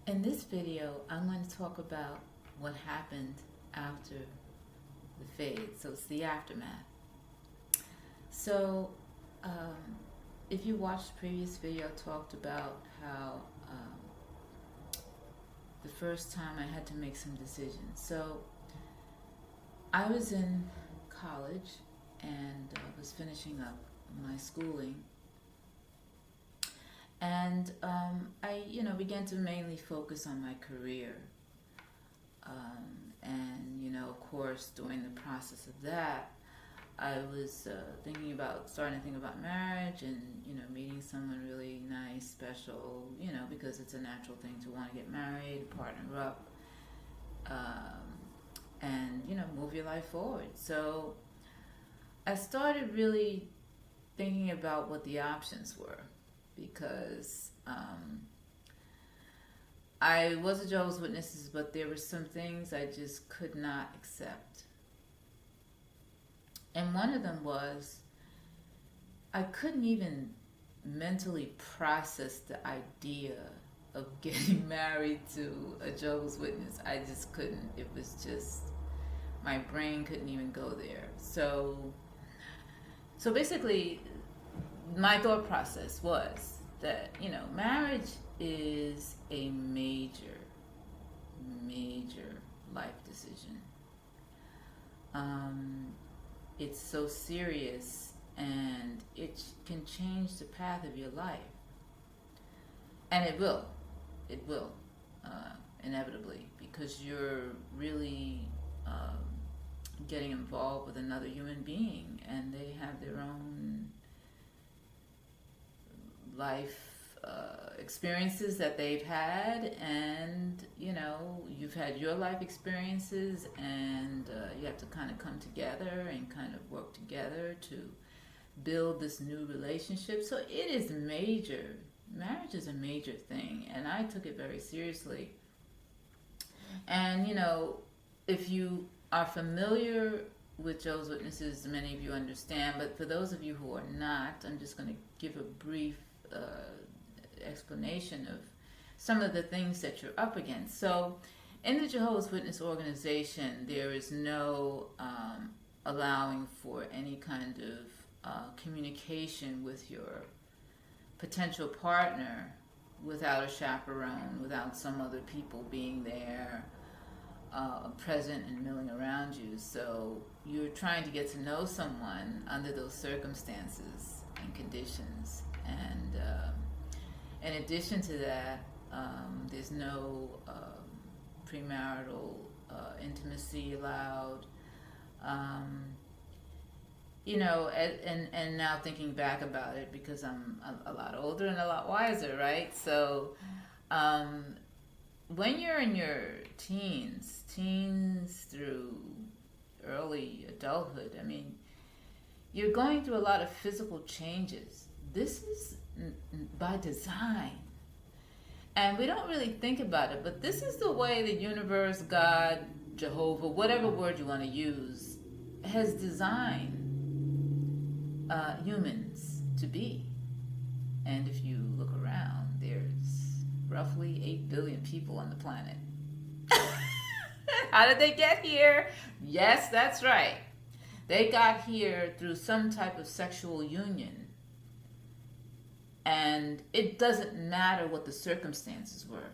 In this video, I'm going to talk about what happened after the fade. So it's the aftermath. So, um, if you watched the previous video, I talked about how the first time I had to make some decisions. So, I was in college and was finishing up my schooling. And I, began to mainly focus on my career. Of course, during the process of that, I was starting to think about marriage and, meeting someone really nice, special, because it's a natural thing to want to get married, partner up, and, move your life forward. So I started really thinking about what the options were because I was a Jehovah's Witness, but there were some things I just could not accept. And one of them was I couldn't even mentally process the idea of getting married to a Jehovah's Witness. I just couldn't. It was just, my brain couldn't even go there. So basically, my thought process was that, marriage is a major, major life decision. It's so serious and it can change the path of your life. And it will, inevitably, because you're really getting involved with another human being and they have their own life experiences that they've had, and you've had your life experiences, and you have to kind of come together and kind of work together to build this new relationship. So it is major. Marriage is a major thing, and I took it very seriously. And if you are familiar with Jehovah's Witnesses, many of you understand, but for those of you who are not, I'm just going to give a brief explanation of some of the things that you're up against. So in the Jehovah's Witness organization, there is no allowing for any kind of communication with your potential partner without a chaperone, without some other people being there, present and milling around you. So you're trying to get to know someone under those circumstances and conditions. And in addition to that, there's no premarital intimacy allowed. And now thinking back about it, because I'm a lot older and a lot wiser, right? So when you're in your teens through early adulthood, you're going through a lot of physical changes. This is by design. And we don't really think about it, but this is the way the universe, God, Jehovah, whatever word you want to use, has designed humans to be. And if you look around, there's roughly 8 billion people on the planet. How did they get here? Yes, that's right. They got here through some type of sexual union. And it doesn't matter what the circumstances were.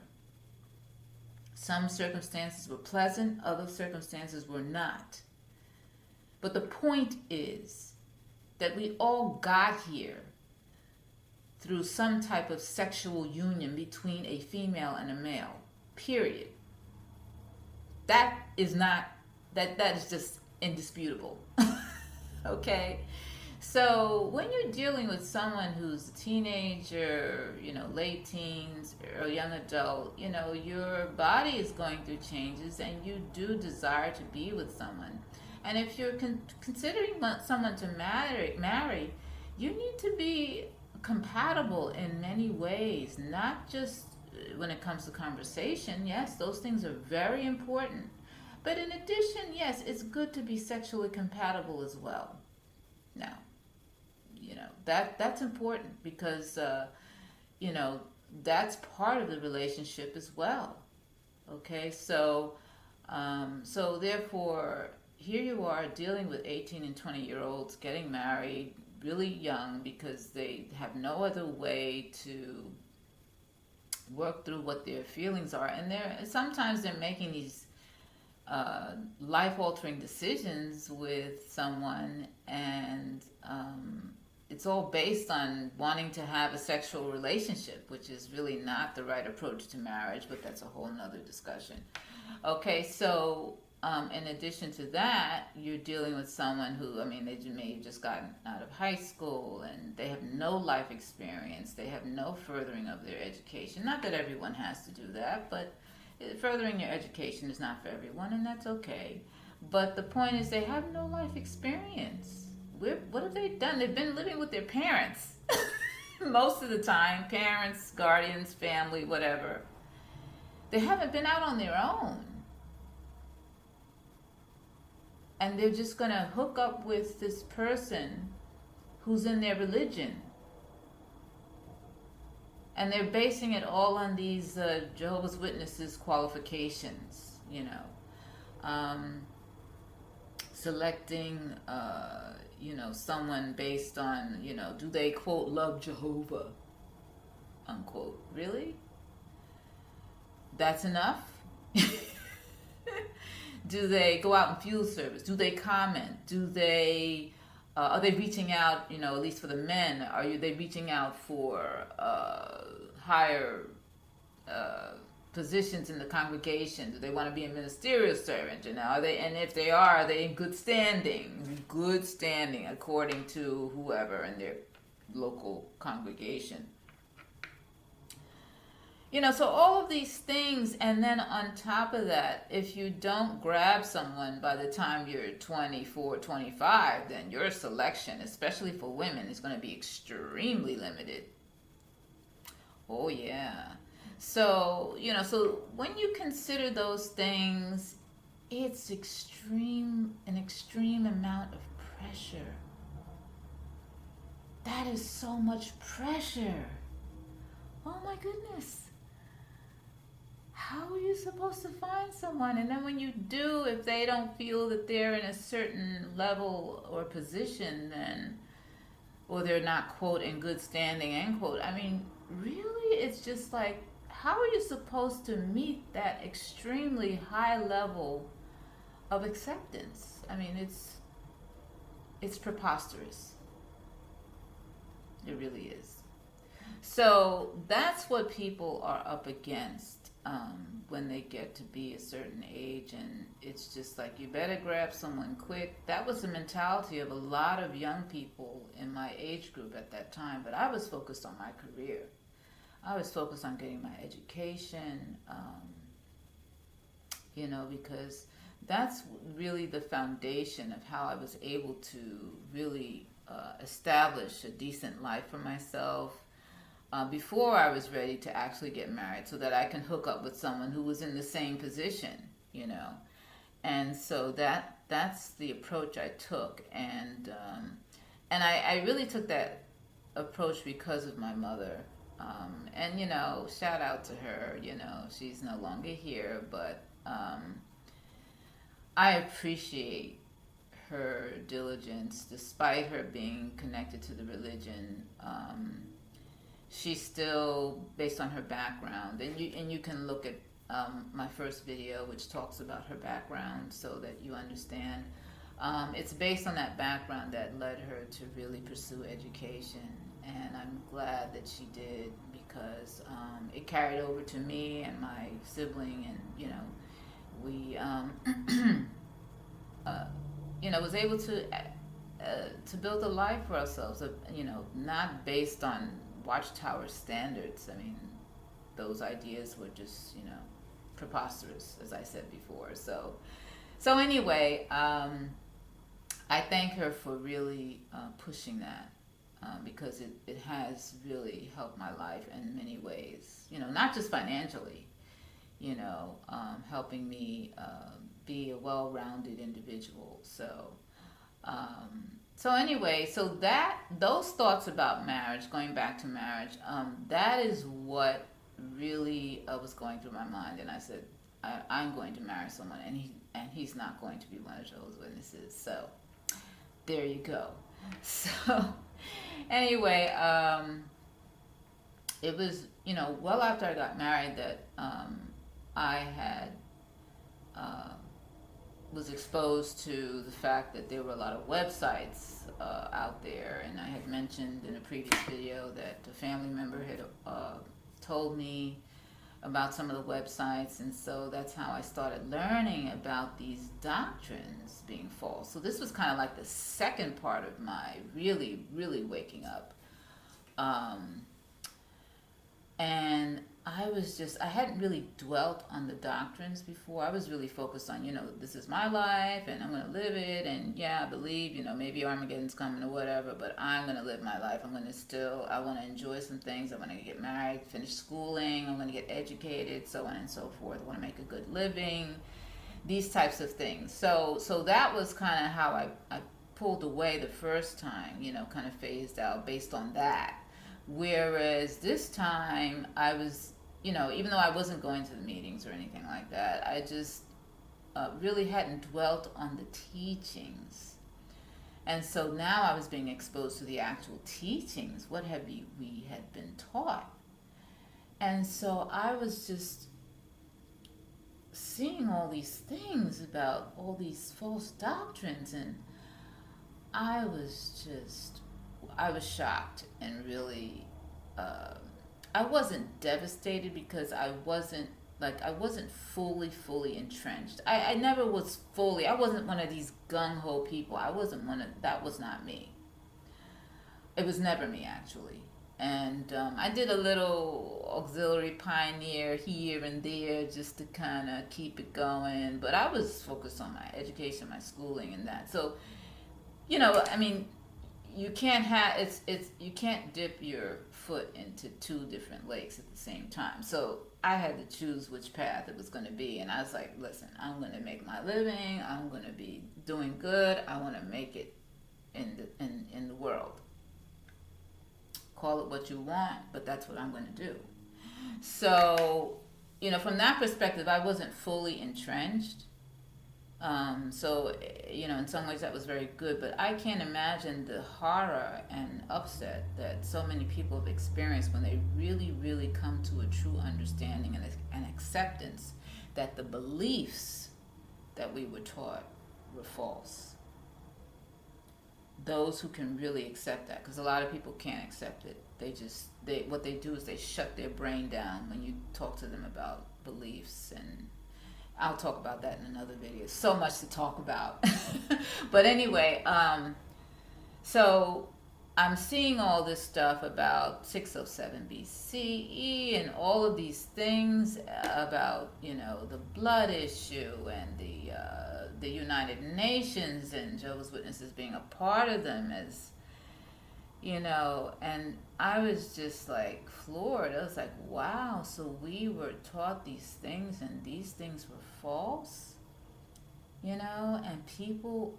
Some circumstances were pleasant, other circumstances were not. But the point is that we all got here through some type of sexual union between a female and a male. Period. That is just indisputable. Okay? So when you're dealing with someone who's a teenager, late teens or young adult, your body is going through changes and you do desire to be with someone. And if you're considering someone to marry, you need to be compatible in many ways, not just when it comes to conversation. Yes, those things are very important. But in addition, yes, it's good to be sexually compatible as well. Now, that's important because that's part of the relationship as well. Okay, so therefore, here you are dealing with 18 and 20-year-olds getting married really young because they have no other way to work through what their feelings are, and sometimes they're making these life-altering decisions with someone, and it's all based on wanting to have a sexual relationship, which is really not the right approach to marriage, but that's a whole nother discussion. Okay, so in addition to that, you're dealing with someone who, I mean, they may have just gotten out of high school and they have no life experience. They have no furthering of their education. Not that everyone has to do that, but furthering your education is not for everyone, and that's okay. But the point is, they have no life experience. What have they done? They've been living with their parents most of the time. Parents, guardians, family, whatever. They haven't been out on their own. And they're just going to hook up with this person who's in their religion. And they're basing it all on these Jehovah's Witnesses qualifications, you know. Selecting, someone based on, do they, quote, love Jehovah, unquote. Really? That's enough? Do they go out in field service? Do they comment? Do they, are they reaching out, at least for the men, they reaching out for higher positions in the congregation? Do they want to be a ministerial servant? And if they are they in good standing? Good standing according to whoever in their local congregation. So all of these things, and then on top of that, if you don't grab someone by the time you're 24, 25, then your selection, especially for women, is going to be extremely limited. Oh, yeah. So, so when you consider those things, it's an extreme amount of pressure. That is so much pressure. Oh, my goodness. How are you supposed to find someone? And then when you do, if they don't feel that they're in a certain level or position, then, or they're not, quote, in good standing, end quote, I mean, really, it's just like, how are you supposed to meet that extremely high level of acceptance? I mean, it's preposterous. It really is. So that's what people are up against when they get to be a certain age, and it's just like, you better grab someone quick. That was the mentality of a lot of young people in my age group at that time, but I was focused on my career. I was focused on getting my education, because that's really the foundation of how I was able to really establish a decent life for myself before I was ready to actually get married, so that I can hook up with someone who was in the same position, And so that's the approach I took, and I really took that approach because of my mother. And shout out to her. She's no longer here, but I appreciate her diligence, despite her being connected to the religion. She's still, based on her background, and you can look at my first video, which talks about her background, so that you understand. It's based on that background that led her to really pursue education, and I'm glad that she did, because it carried over to me and my sibling, and we was able to build a life for ourselves, not based on Watchtower standards. I mean, those ideas were just preposterous, as I said before. So anyway, I thank her for really pushing that, because it has really helped my life in many ways. Not just financially, helping me be a well-rounded individual. So So anyway, so that those thoughts about marriage, going back to marriage, that is what really was going through my mind. And I said, I'm going to marry someone, and he's not going to be one of Jehovah's Witnesses. So there you go. So anyway, it was, well after I got married that I had was exposed to the fact that there were a lot of websites out there, and I had mentioned in a previous video that a family member had told me about some of the websites, and so that's how I started learning about these doctrines being false. So this was kind of like the second part of my really, really waking up. And I hadn't really dwelt on the doctrines before. I was really focused on, this is my life and I'm going to live it. And yeah, I believe, maybe Armageddon's coming or whatever, but I'm going to live my life. I want to enjoy some things. I want to get married, finish schooling. I'm going to get educated, so on and so forth. I want to make a good living, these types of things. So that was kind of how I pulled away the first time, kind of phased out based on that. Whereas this time I was, even though I wasn't going to the meetings or anything like that, I just really hadn't dwelt on the teachings. And so now I was being exposed to the actual teachings. What we had been taught? And so I was just seeing all these things about all these false doctrines, and I was shocked and really, I wasn't devastated because I wasn't fully entrenched. I never was I wasn't one of these gung-ho people. That was not me. It was never me, actually. And I did a little auxiliary pioneer here and there just to kind of keep it going. But I was focused on my education, my schooling, and that. So, you can't you can't dip your foot into two different lakes at the same time. So I had to choose which path it was going to be, and I was like, listen, I'm going to make my living. I'm going to be doing good. I want to make it in the world. Call it what you want, but that's what I'm going to do. So, from that perspective, I wasn't fully entrenched. So, in some ways that was very good, but I can't imagine the horror and upset that so many people have experienced when they really, really come to a true understanding and acceptance that the beliefs that we were taught were false. Those who can really accept that, because a lot of people can't accept it. What they do is they shut their brain down when you talk to them about beliefs, and I'll talk about that in another video. So much to talk about. But anyway, so I'm seeing all this stuff about 607 BCE and all of these things about, the blood issue and the United Nations and Jehovah's Witnesses being a part of them, as and I was just like floored. I was like, wow, so we were taught these things and these things were false, and people,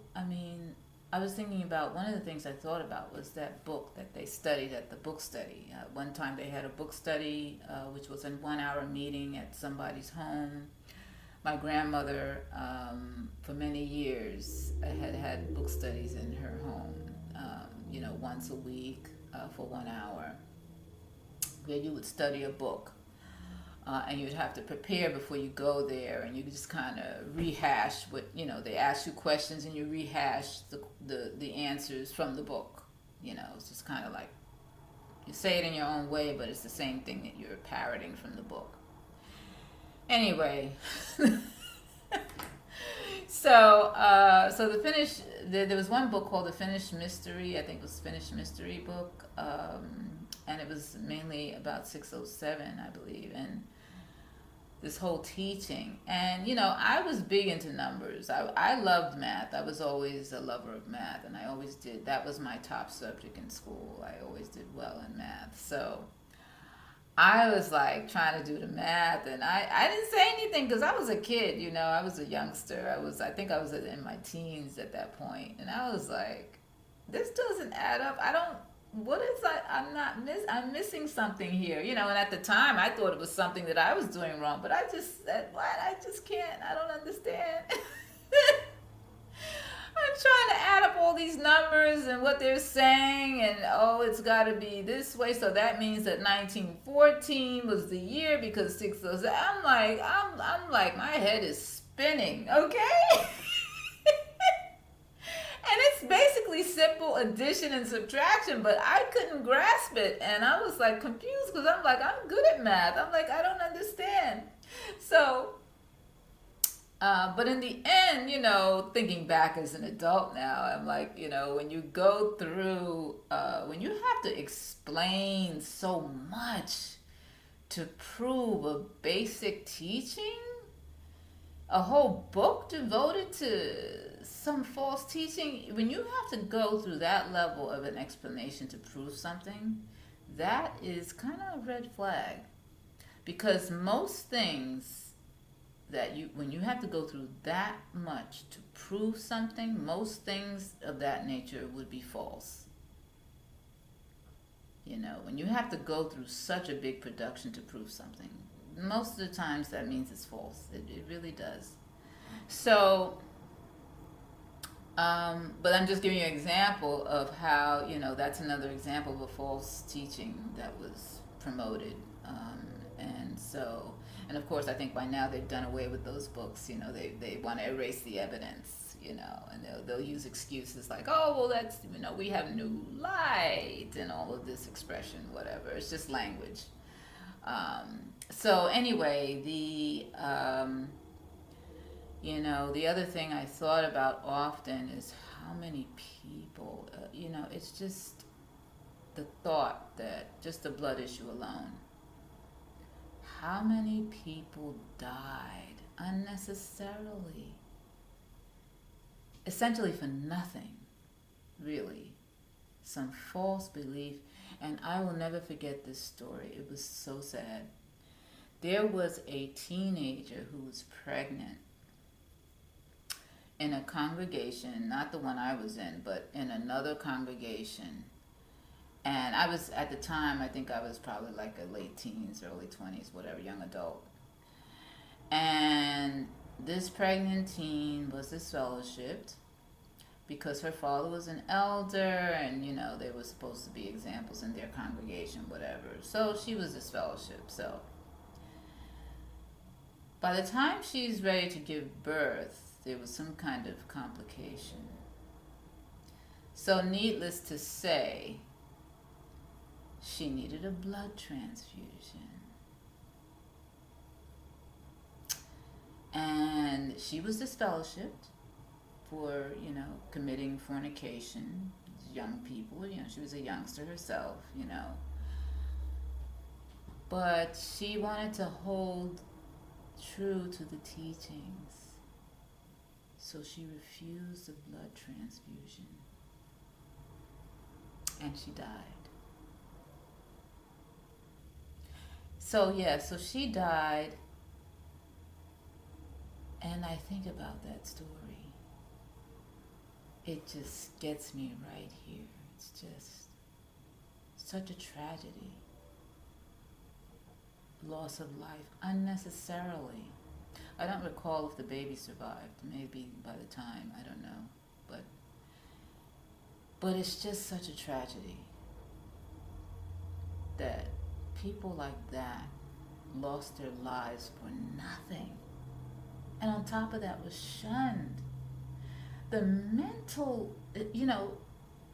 I was thinking about, one of the things I thought about was that book that they studied at the book study. One time they had a book study, which was a 1-hour meeting at somebody's home. My grandmother, for many years, had book studies in her home, once a week for 1 hour, where you would study a book. And you'd have to prepare before you go there, and you just kind of rehash what, they ask you questions and you rehash the answers from the book. It's just kind of like, you say it in your own way, but it's the same thing that you're parroting from the book. Anyway, so there was one book called The Finished Mystery. I think it was Finished Mystery book, and it was mainly about 607, I believe, and this whole teaching. And I was big into numbers. I loved math. I was always a lover of math, and I always did. That was my top subject in school. I always did well in math. So I was like trying to do the math, and I didn't say anything because I was a kid, I was a youngster. I think I was in my teens at that point, and I was like, this doesn't add up. I don't, what is I'm missing something here, you know. And at the time I thought it was something that I was doing wrong, but I just said, what? I just can't, I don't understand. I'm trying to add up all these numbers and what they're saying, and oh, it's got to be this way. So that means that 1914 was the year because 607. I'm like, my head is spinning. Okay. And it's basically simple addition and subtraction, but I couldn't grasp it. And I was like confused because I'm like, I'm good at math. I'm like, I don't understand. So, but in the end, you know, thinking back as an adult now, I'm like, you know, when you go through, when you have to explain so much to prove a basic teaching, a whole book devoted to some false teaching, when you have to go through that level of an explanation to prove something, that is kind of a red flag. Because most things that when you have to go through that much to prove something, most things of that nature would be false. You know, when you have to go through such a big production to prove something, most of the times that means it's false. It really does. So, but I'm just giving you an example of how, you know, that's another example of a false teaching that was promoted. And so, and of course, I think by now they've done away with those books. You know, they want to erase the evidence, you know, and they'll use excuses like, oh, well, that's, you know, we have new light and all of this expression, whatever. It's just language. So anyway, you know, the other thing I thought about often is how many people, you know, it's just the thought that just the blood issue alone, how many people died unnecessarily, essentially for nothing, really, some false belief. And I will never forget this story. It was so sad. There was a teenager who was pregnant in a congregation, not the one I was in, but in another congregation. And I was, at the time, I think I was probably like a late teens, early 20s, whatever, young adult. And this pregnant teen was disfellowshipped because her father was an elder, and, you know, they were supposed to be examples in their congregation, whatever. So she was disfellowshipped. So by the time she's ready to give birth, there was some kind of complication. So needless to say, she needed a blood transfusion. And she was disfellowshipped for, you know, committing fornication. Young people, you know, she was a youngster herself, you know. But she wanted to hold true to the teachings. So she refused the blood transfusion. And she died. So yeah, so she died. And I think about that story. It just gets me right here. It's just such a tragedy. Loss of life unnecessarily. I don't recall if the baby survived. Maybe by the time, I don't know. But it's just such a tragedy that people like that lost their lives for nothing. And on top of that was shunned. The mental, you know,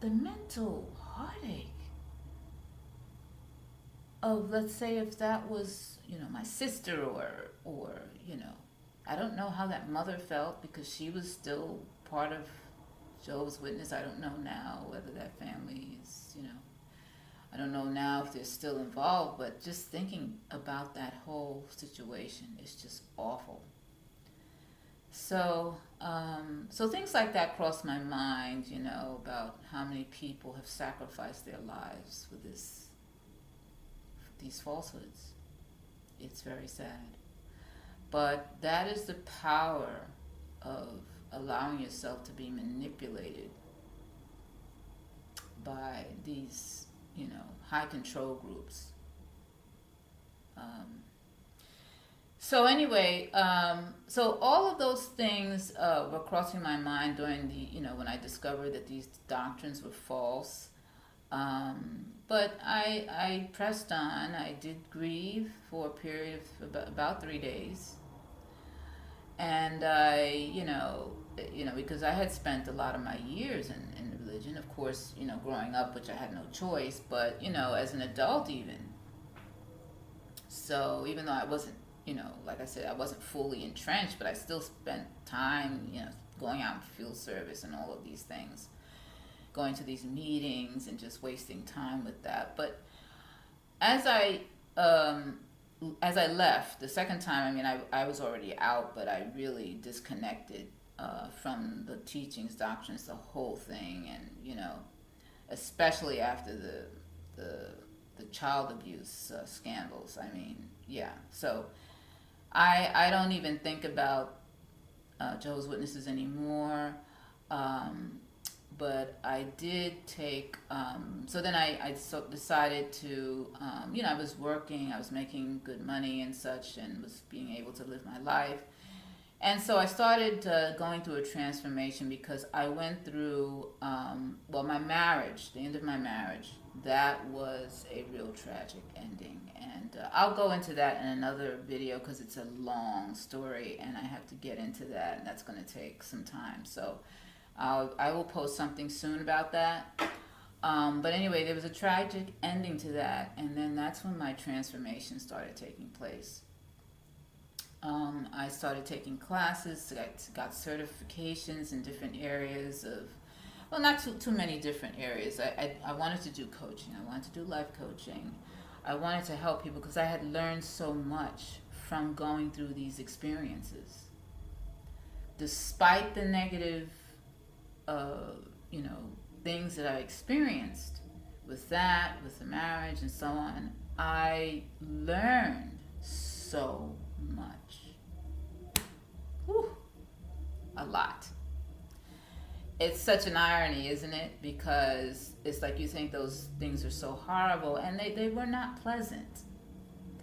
the mental heartache of, let's say if that was, you know, my sister or, you know, I don't know how that mother felt because she was still part of Jehovah's Witness. I don't know now whether that family is, you know, I don't know now if they're still involved, but just thinking about that whole situation is just awful. So, so things like that cross my mind, you know, about how many people have sacrificed their lives for these falsehoods. It's very sad. But that is the power of allowing yourself to be manipulated by these, high control groups. So anyway, so all of those things were crossing my mind during when I discovered that these doctrines were false. But I pressed on. I did grieve for a period of about 3 days. And because I had spent a lot of my years in religion, of course, growing up, which I had no choice, but, as an adult even. So even though I wasn't, like I said, I wasn't fully entrenched, but I still spent time, going out in field service and all of these things, going to these meetings and just wasting time with that. But as I left the second time, I was already out, but I really disconnected from the teachings, doctrines, the whole thing, and especially after the child abuse scandals. So I don't even think about Jehovah's Witnesses anymore. But I did take, so then I decided to, I was working, I was making good money and such, and was being able to live my life. And so I started going through a transformation, because I went through, my marriage, the end of my marriage, that was a real tragic ending. And I'll go into that in another video, because it's a long story, and I have to get into that, and that's going to take some time. So I will post something soon about that. But anyway, there was a tragic ending to that, and then that's when my transformation started taking place. I started taking classes, got certifications in different areas of, well, not too many different areas. I wanted to do coaching. I wanted to do life coaching. I wanted to help people, because I had learned so much from going through these experiences. Despite the negative things that I experienced with that, with the marriage and so on, I learned so much. Whew, a lot. It's such an irony, isn't it? Because it's like you think those things are so horrible, and they were not pleasant.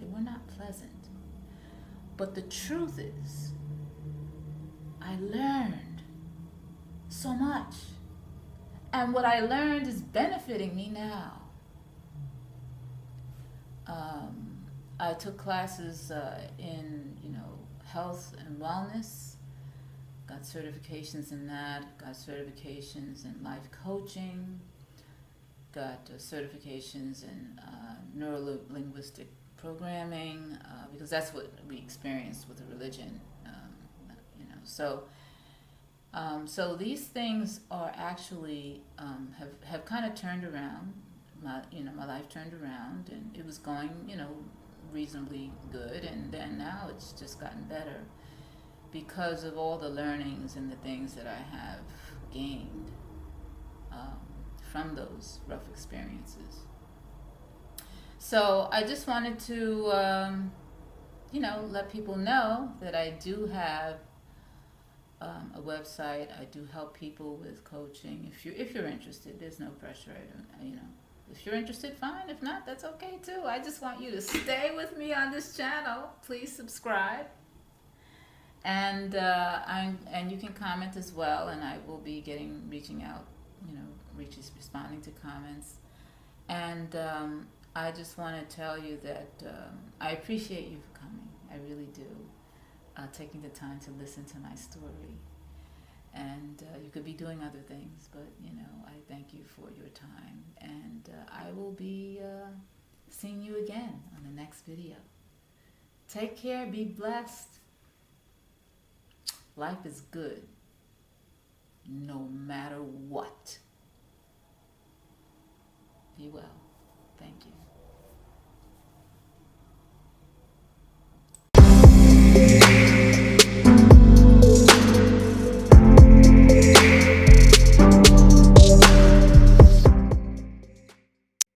They were not pleasant. But the truth is, I learned so much. And what I learned is benefiting me now. I took classes in, health and wellness, got certifications in that, got certifications in life coaching, got certifications in neuro-linguistic programming, because that's what we experienced with the religion, So these things are actually have kind of turned around. My life turned around, and it was going, reasonably good, and then now it's just gotten better because of all the learnings and the things that I have gained from those rough experiences. So I just wanted to, let people know that I do have a website. I do help people with coaching. If you're interested, there's no pressure. If you're interested, fine. If not, that's okay too. I just want you to stay with me on this channel. Please subscribe, and you can comment as well. And I will be reaching out, responding to comments. And I just want to tell you that I appreciate you for coming. I really do. Taking the time to listen to my story. And you could be doing other things, but, I thank you for your time. And I will be seeing you again on the next video. Take care. Be blessed. Life is good, no matter what. Be well. Thank you.